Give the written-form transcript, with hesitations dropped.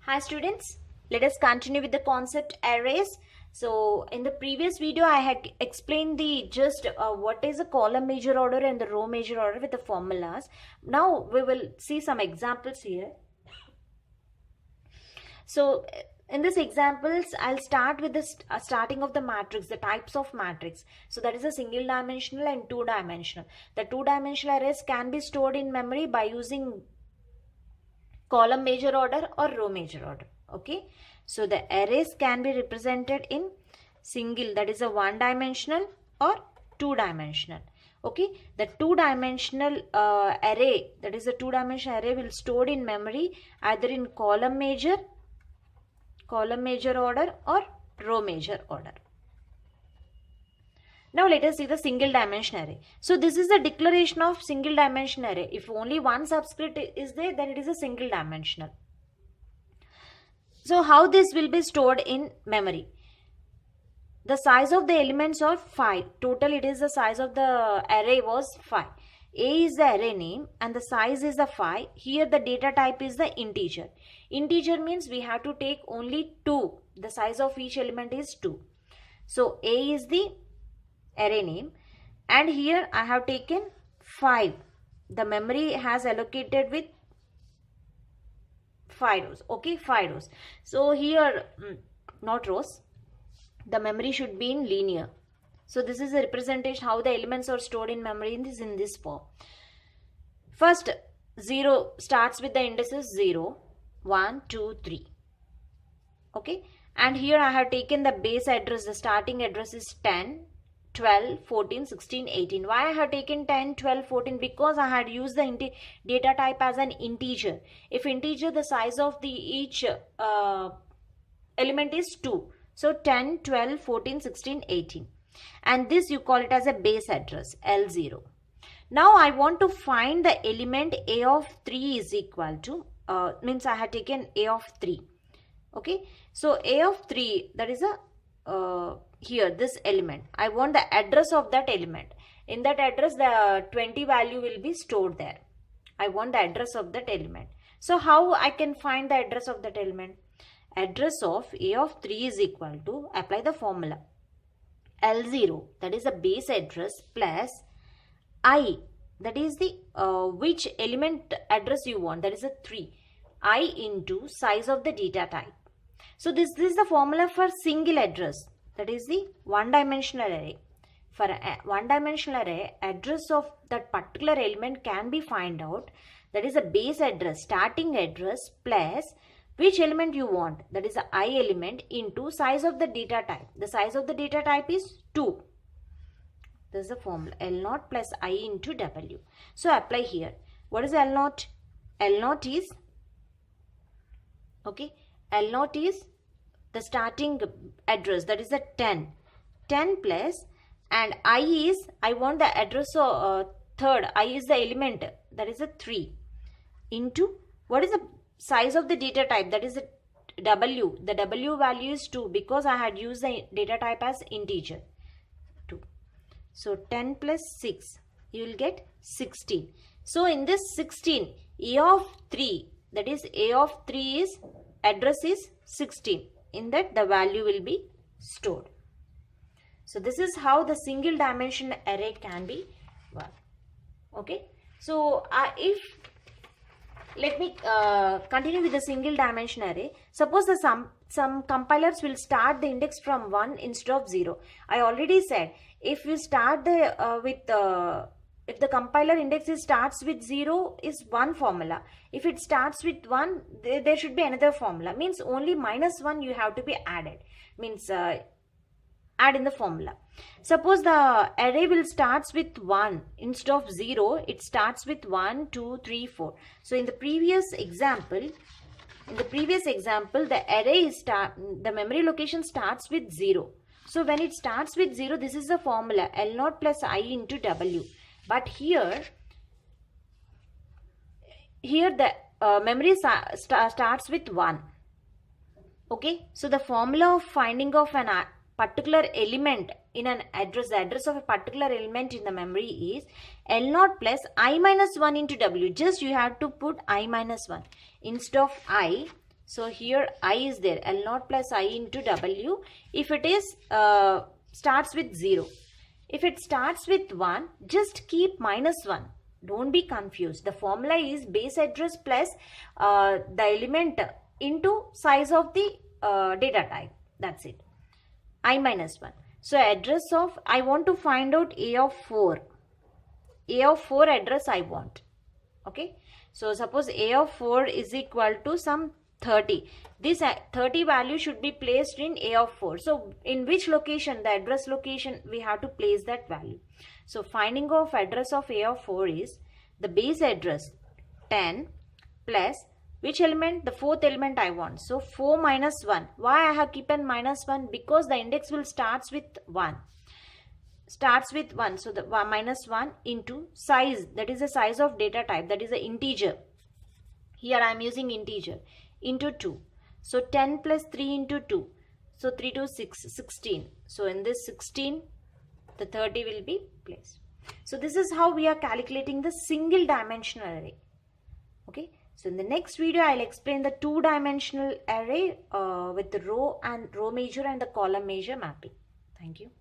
Hi students, let us continue with the concept arrays. So in the previous video I had explained the what is a column major order and the row major order with the formulas. Now we will see some examples here. So in these examples I'll start with the starting of the matrix, the types of matrix. So that is a single dimensional and two dimensional. The two dimensional arrays can be stored in memory by using column major order or row major order. Okay, so the arrays can be represented in single, that is a one dimensional, or two dimensional. Okay, the two dimensional array, that is a two dimensional array, will stored in memory either in column major order or row major order. Now let us see the single dimension array. So this is the declaration of single dimension array. If only one subscript is there, then it is a single dimensional. So how this will be stored in memory? The size of the elements are 5. Total it is the size of the array was 5. A is the array name and the size is the 5. Here the data type is the integer. Integer means we have to take only 2. The size of each element is 2. So A is the array name and here I have taken 5. The memory has allocated with 5 rows. Okay, 5 rows. So here not rows, the memory should be in linear. So this is a representation how the elements are stored in memory in this form. First 0 starts with the indices 0, 1, 2, 3. Okay, and here I have taken the base address. The starting address is 10, 12, 14, 16, 18. Why I have taken 10, 12, 14? Because I had used the data type as an integer. If integer, the size of each element is 2. So 10, 12, 14, 16, 18. And this you call it as a base address, L0. Now I want to find the element A of 3 is equal to, means I had taken A of 3. Okay, so A of 3, that is a here this element. I want the address of that element. In that address the 20 value will be stored there. I want the address of that element. So how I can find the address of that element? Address of A of 3 is equal to, apply the formula, L0, that is the base address, plus I, that is the which element address you want, that is a 3, I into size of the data type. So this is the formula for single address, that is the one dimensional array. For a one dimensional array, address of that particular element can be find out, that is a base address, starting address, plus which element you want, that is the I element, into size of the data type. The size of the data type is 2. This is the formula, L0 plus I into W. So apply here. What is L0? L0 is, okay, L0 is the starting address, that is a 10. 10 plus, and I is, I want the address of third, I is the element, that is a 3, into, what is the size of the data type, that is a W. The W value is 2 because I had used the data type as integer, 2. So 10 plus 6, you will get 16. So in this 16, A of 3, that is A of 3 is, address is 16. In that the value will be stored. So this is how the single dimension array can be worked. Okay, so let me continue with the single dimension array. Suppose the some compilers will start the index from 1 instead of 0. I already said if you start the if the compiler index starts with 0 is one formula. If it starts with 1, there should be another formula. Means only minus 1 you have to be added. Means add in the formula. Suppose the array will starts with 1 instead of 0. It starts with 1, 2, 3, 4. So in the previous example, the array is the memory location starts with 0. So when it starts with 0, this is the formula, L0 plus I into W. But here the memory starts with 1. Okay, so the formula of finding of an particular element in an address, the address of a particular element in the memory is L0 plus I minus 1 into W. Just you have to put I minus 1 instead of I. So here I is there, L0 plus I into W. If it is starts with 0. If it starts with 1, just keep minus 1. Don't be confused. The formula is base address plus the element into size of the data type. That's it. I minus 1. So address of, I want to find out A of 4. A of 4 address I want. Okay. So suppose A of 4 is equal to some 30. This 30 value should be placed in A of 4. So in which location, the address location, we have to place that value. So finding of address of A of 4 is the base address 10 plus which element? The fourth element I want. So 4 minus 1. Why I have kept minus 1? Because the index will starts with 1. Starts with 1. So the minus 1 into size. That is the size of data type. That is the integer. Here I am using integer. Into 2. So 10 plus 3 into 2. So 3 to 6. 16. So in this 16, the 30 will be placed. So this is how we are calculating the single dimensional array. Okay. So in the next video, I'll explain the two-dimensional array with the row major and the column major mapping. Thank you.